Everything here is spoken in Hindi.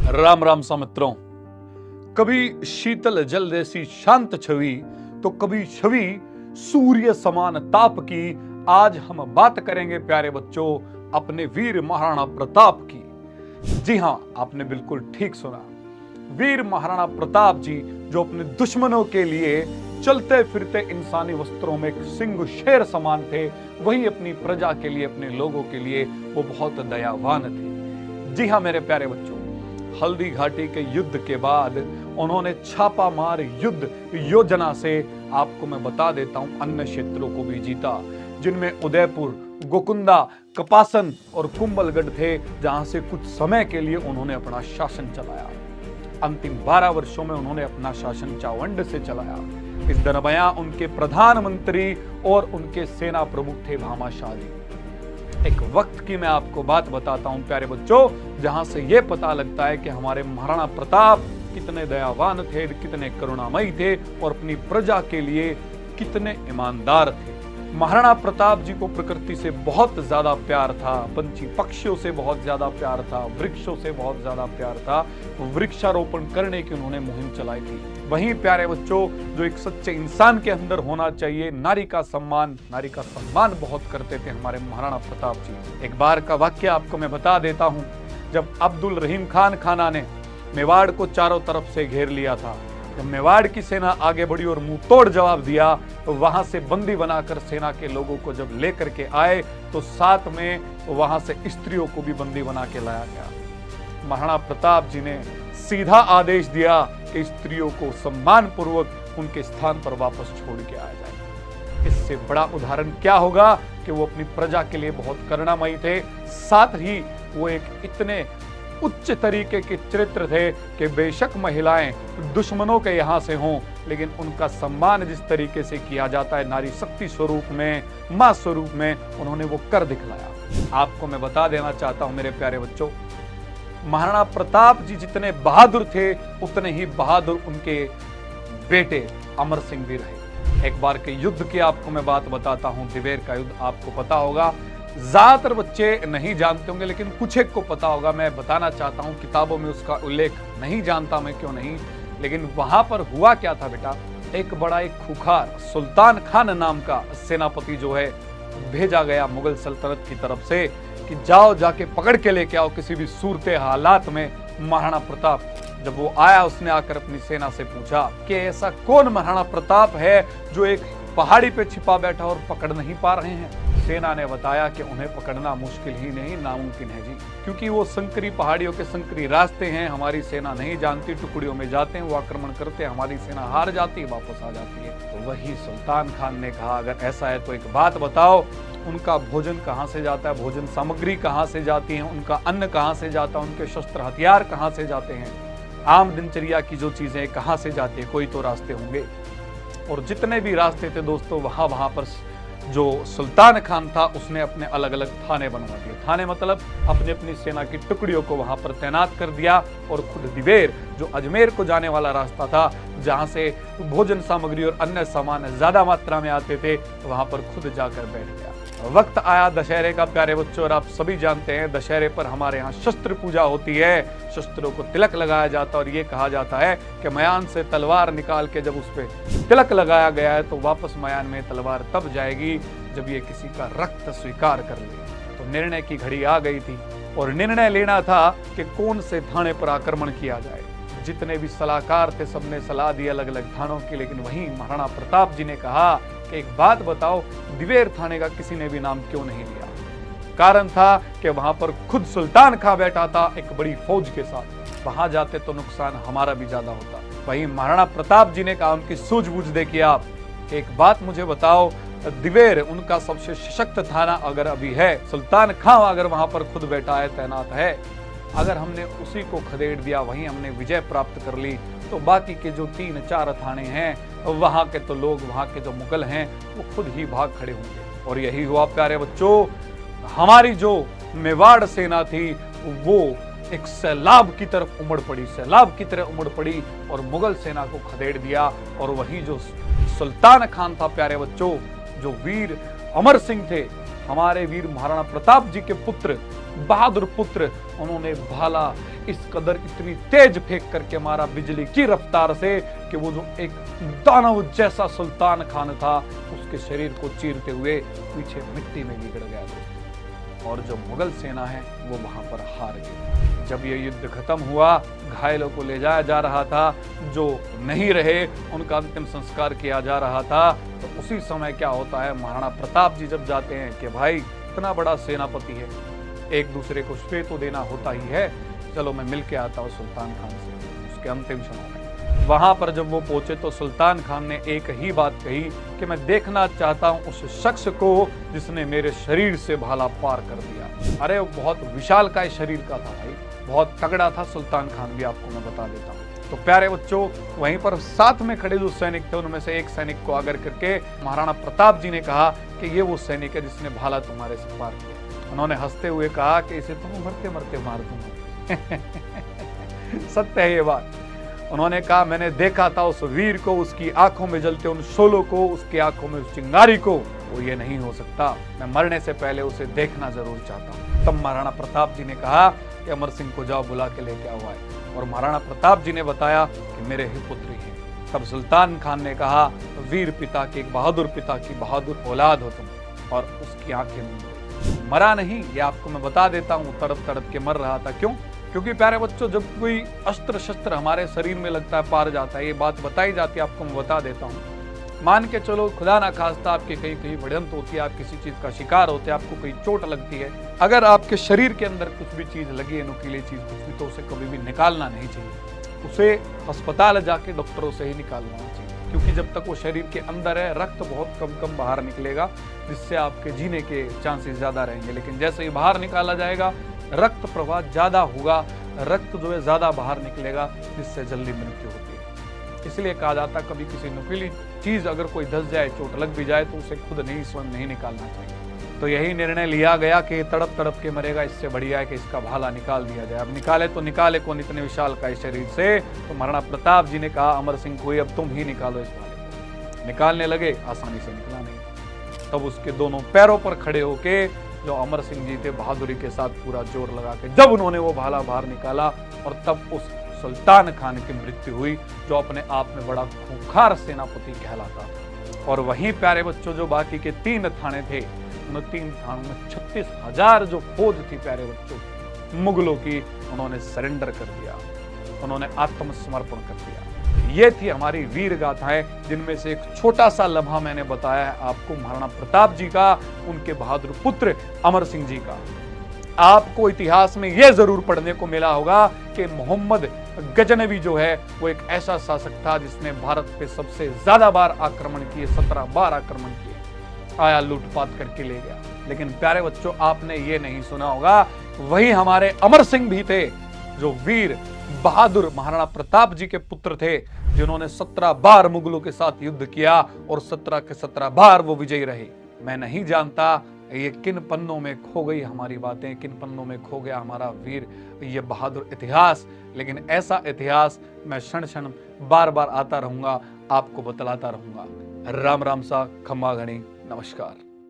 राम राम सा मित्रों। कभी शीतल जल जैसी शांत छवि तो कभी छवि सूर्य समान ताप की। आज हम बात करेंगे प्यारे बच्चों अपने वीर महाराणा प्रताप की। जी हां, आपने बिल्कुल ठीक सुना। वीर महाराणा प्रताप जी जो अपने दुश्मनों के लिए चलते फिरते इंसानी वस्त्रों में एक सिंह शेर समान थे, वही अपनी प्रजा के लिए, अपने लोगों के लिए वो बहुत दयावान थे। जी हां मेरे प्यारे बच्चों, हल्दी घाटी के युद्ध के बाद उन्होंने छापामार युद्ध योजना से, आपको मैं बता देता हूं, अन्य क्षेत्रों को भी जीता, जिनमें उदयपुर, गोकुंदा, कपासन और कुंभलगढ़ थे, जहां से कुछ समय के लिए उन्होंने अपना शासन चलाया। अंतिम 12 वर्षों में उन्होंने अपना शासन चावंड से चलाया। इस दरमियान उनके प्रधानमंत्री और उनके सेना प्रमुख थे भामाशाह जी। एक वक्त की मैं आपको बात बताता हूं प्यारे बच्चों, जहां से यह पता लगता है कि हमारे महाराणा प्रताप कितने दयावान थे, कितने करुणामयी थे और अपनी प्रजा के लिए कितने ईमानदार थे। महाराणा प्रताप जी को प्रकृति से बहुत ज्यादा प्यार था, पंछी पक्षियों से बहुत ज्यादा प्यार था, वृक्षों से बहुत ज्यादा प्यार था। वृक्षारोपण करने की उन्होंने मुहिम चलाई थी। वहीं प्यारे बच्चों, जो एक सच्चे इंसान के अंदर होना चाहिए, नारी का सम्मान बहुत करते थे हमारे महाराणा प्रताप जी। एक बार का वाक्य आपको मैं बता देता हूं। जब अब्दुल रहीम खान खाना ने मेवाड़ को चारों तरफ से घेर लिया था, जब मेवाड़ की सेना आगे बढ़ी और मुंह तोड़ जवाब दिया, तो वहां से बंदी बनाकर सेना के लोगों को जब लेकर के आए तो साथ में वहां से स्त्रियों को भी बंदी बना के लाया गया। महाराणा प्रताप जी ने सीधा आदेश दिया कि स्त्रियों को सम्मान पूर्वक उनके स्थान पर वापस छोड़ के आया जाए। इससे बड़ा उदाहरण क्या होगा कि वो अपनी प्रजा के लिए बहुत करुणामयी थे, साथ ही वो एक इतने उच्च तरीके के चरित्र थे कि बेशक महिलाएं दुश्मनों के यहां से हों, लेकिन उनका सम्मान जिस तरीके से किया जाता है नारी शक्ति स्वरूप में, मां स्वरूप में, उन्होंने वो कर दिखलाया। आपको मैं बता देना चाहता हूं मेरे प्यारे बच्चों, महाराणा प्रताप जी जितने बहादुर थे उतने ही बहादुर उनके बेटे अमर सिंह भी रहे। एक बार के युद्ध की आपको मैं बात बताता हूं, दिवेर का युद्ध आपको पता होगा। ज्यादातर बच्चे नहीं जानते होंगे, लेकिन कुछ एक को पता होगा। मैं बताना चाहता हूं, किताबों में उसका उल्लेख नहीं जानता मैं क्यों नहीं, लेकिन वहां पर हुआ क्या था बेटा, एक खूंखार सुल्तान खान नाम का सेनापति जो है भेजा गया मुगल सल्तनत की तरफ से कि जाओ जाके पकड़ के लेके आओ किसी भी सूरत हालात में महाराणा प्रताप। जब वो आया, उसने आकर अपनी सेना से पूछा कि ऐसा कौन महाराणा प्रताप है जो एक पहाड़ी पे छिपा बैठा और पकड़ नहीं पा रहे हैं। सेना ने बताया कि उन्हें पकड़ना मुश्किल ही नहीं, नामुमकिन है जी, क्योंकि वो संकरी पहाड़ियों के संकरी रास्ते हैं, हमारी सेना नहीं जानती, टुकड़ियों में जाते हैं, वो आक्रमण करते हैं, हमारी सेना हार जाती है, वापस आ जाती है। तो वही सुल्तान खान ने कहा, अगर ऐसा है तो एक बात बताओ, उनका भोजन कहाँ से जाता है, भोजन सामग्री कहाँ से जाती है, उनका अन्न कहाँ से जाता है, उनके शस्त्र हथियार कहाँ से जाते हैं, आम दिनचर्या की जो चीजें कहाँ से जाती है, कोई तो रास्ते होंगे। और जितने भी रास्ते थे दोस्तों, वहां पर जो सुल्तान खान था उसने अपने अलग अलग थाने बनवा दिए। थाने मतलब अपनी अपनी सेना की टुकड़ियों को वहां पर तैनात कर दिया, और खुद दिवेर जो अजमेर को जाने वाला रास्ता था, जहां से भोजन सामग्री और अन्य सामान ज्यादा मात्रा में आते थे, वहां पर खुद जाकर बैठ गया। वक्त आया दशहरे का प्यारे बच्चों, और आप सभी जानते हैं दशहरे पर हमारे यहाँ शस्त्र पूजा होती है। शस्त्रों को तिलक लगाया जाता है और ये कहा जाता है कि मयान से तलवार निकाल के जब उस पर तिलक लगाया गया है तो वापस मयान में तलवार तब जाएगी जब ये किसी का रक्त स्वीकार कर ले। तो निर्णय की घड़ी आ गई थी और निर्णय लेना था कि कौन से थाने पर आक्रमण किया जाए। जितने भी सलाहकार थे सबने सलाह दी अलग अलग थानों की, लेकिन वहीं महाराणा प्रताप जी ने कहा कि एक बात बताओ, दिवेर थाने का किसी ने भी नाम क्यों नहीं लिया। कारण था कि वहां पर खुद सुल्तान खां बैठा था एक बड़ी फौज के साथ, वहां जाते तो नुकसान हमारा भी ज्यादा होता। वहीं महाराणा प्रताप जी ने कहा, उनकी सूझबूझ देखिए आप, एक बात मुझे बताओ, दिवेर उनका सबसे सशक्त थाना अगर अभी है, सुल्तान खां अगर वहां पर खुद बैठा है, तैनात है, अगर हमने उसी को खदेड़ दिया, वहीं हमने विजय प्राप्त कर ली, तो बाकी के जो 3-4 थाने हैं वहां के तो लोग, वहां के जो मुगल हैं वो खुद ही भाग खड़े होंगे। और यही हुआ प्यारे बच्चों, हमारी जो मेवाड़ सेना थी वो एक सैलाब की तरफ उमड़ पड़ी, सैलाब की तरह उमड़ पड़ी और मुगल सेना को खदेड़ दिया। और वही जो सुल्तान खान था प्यारे बच्चों, जो वीर अमर सिंह थे, हमारे वीर महाराणा प्रताप जी के पुत्र, बहादुर पुत्र, उन्होंने भाला इस कदर इतनी तेज फेंक करके मारा बिजली की रफ्तार से कि वो जो एक दानव जैसा सुल्तान खान था उसके शरीर को चीरते हुए पीछे मिट्टी में गिर गया दोस्तों। और जो मुगल सेना है वो वहां पर हार गई। जब ये युद्ध खत्म हुआ, घायलों को ले जाया जा रहा था, जो नहीं रहे उनका अंतिम संस्कार किया जा रहा था, तो उसी समय क्या होता है, महाराणा प्रताप जी जब जाते हैं कि भाई इतना बड़ा सेनापति है, एक दूसरे को श्रेय तो देना होता ही है, चलो मैं मिल के आता हूँ सुल्तान खान से उसके अंतिम समय में। वहां पर जब वो पहुंचे तो सुल्तान खान ने एक ही बात कही कि मैं देखना चाहता हूं उस शख्स को जिसने मेरे शरीर से भाला पार कर दिया। अरे वो बहुत विशालकाय शरीर का था भाई, बहुत तगड़ा था सुल्तान खान भी, आपको मैं बता देता हूँ। तो प्यारे बच्चों, वहीं पर साथ में खड़े जो सैनिक थे उनमें से एक सैनिक को आकर करके महाराणा प्रताप जी ने कहा कि ये वो सैनिक है जिसने भाला तुम्हारे से पार किया। उन्होंने हंसते हुए कहा कि इसे तुम मरते मरते मार दूंगा। सत्य है ये बात। उन्होंने कहा मैंने देखा था उस वीर को, उसकी आंखों में जलते उन शोलों को, उसकी आंखों में उस चिंगारी को, वो ये नहीं हो सकता, मैं मरने से पहले उसे देखना जरूर चाहता हूँ। तब महाराणा प्रताप जी ने कहा कि अमर सिंह को जाओ बुला के लेके आओ आए, और महाराणा प्रताप जी ने बताया कि मेरे ही पुत्र ही हैं। तब सुल्तान खान ने कहा वीर पिता की, एक बहादुर पिता की बहादुर औलाद हो तुम, और उसकी आंखें मरा नहीं, ये आपको मैं बता देता हूँ, तड़प तड़प के मर रहा था। क्यों? क्योंकि प्यारे बच्चों, जब कोई अस्त्र शस्त्र हमारे शरीर में लगता है, पार जाता है, ये बात बताई जाती है, आपको मैं बता देता हूँ। मान के चलो खुदा ना खास्ता आपके कहीं कहीं भिड़ंत होती है, आप किसी चीज का शिकार होते हैं, आपको कहीं चोट लगती है, अगर आपके शरीर के अंदर कुछ भी चीज लगी है, नुकीली चीज कुछ भी, तो उसे कभी भी निकालना नहीं चाहिए, उसे अस्पताल जाके डॉक्टरों से ही निकालना चाहिए। क्योंकि जब तक वो शरीर के अंदर है, रक्त बहुत कम बाहर निकलेगा, जिससे आपके जीने के चांसेस ज्यादा रहेंगे। लेकिन जैसे ही बाहर निकाला जाएगा, रक्त प्रवाह ज्यादा होगा, रक्त जो है ज्यादा बाहर निकलेगा, जिससे जल्दी मृत्यु होती है। इसलिए कहा जाता है कभी किसी नुकीली चीज अगर कोई धस जाए, चोट लग भी जाए, तो उसे खुद नहीं, स्वयं नहीं निकालना चाहिए। तो यही निर्णय लिया गया कि तड़प तड़प के मरेगा, इससे बढ़िया है कि इसका भाला निकाल दिया जाए। अब निकाले तो निकाले कौन इतने विशाल का शरीर से? तो महाराणा प्रताप जी ने कहा अमर सिंह को अब तुम ही निकालो इस भाले को। निकालने लगे, आसानी से निकला नहीं। तब उसके दोनों पैरों पर खड़े होके जो अमर सिंह जी थे, बहादुरी के साथ पूरा जोर लगा के जब उन्होंने वो भाला बाहर निकाला, और तब उस सुल्तान खान की मृत्यु हुई, जो अपने आप में बड़ा खूंखार सेनापति कहलाता था। और वहीं प्यारे बच्चों, जो बाकी के 3 थाने थे, उन 3 थानों में 36,000 जो फौज थी प्यारे बच्चों मुगलों की, उन्होंने सरेंडर कर दिया, उन्होंने आत्मसमर्पण कर दिया। ये थी हमारी वीर गाथाएं, जिनमें से एक छोटा सा लम्हा मैंने बताया है आपको महाराणा प्रताप जी का, उनके बहादुर पुत्र अमर सिंह जी का। आपको इतिहास में यह जरूर पढ़ने को मिला होगा कि मोहम्मद गजनवी जो है वो एक ऐसा शासक था जिसने भारत पे सबसे ज्यादा बार आक्रमण किए, 17 बार आक्रमण किए, आया लूटपाट करके ले गया। लेकिन प्यारे बच्चों, आपने ये नहीं सुना होगा, वही हमारे अमर सिंह भी थे, जो वीर बहादुर महाराणा प्रताप जी के पुत्र थे, जिन्होंने 17 बार मुगलों के साथ युद्ध किया, और 17 के 17 बार वो विजयी रहे। मैं नहीं जानता ये किन पन्नों में खो गई हमारी बातें, किन पन्नों में खो गया हमारा वीर, ये बहादुर इतिहास, लेकिन ऐसा इतिहास मैं क्षण क्षण बार बार आता रहूंगा, आपको बतलाता रहूंगा। राम राम सा, खम्मा घणी, नमस्कार।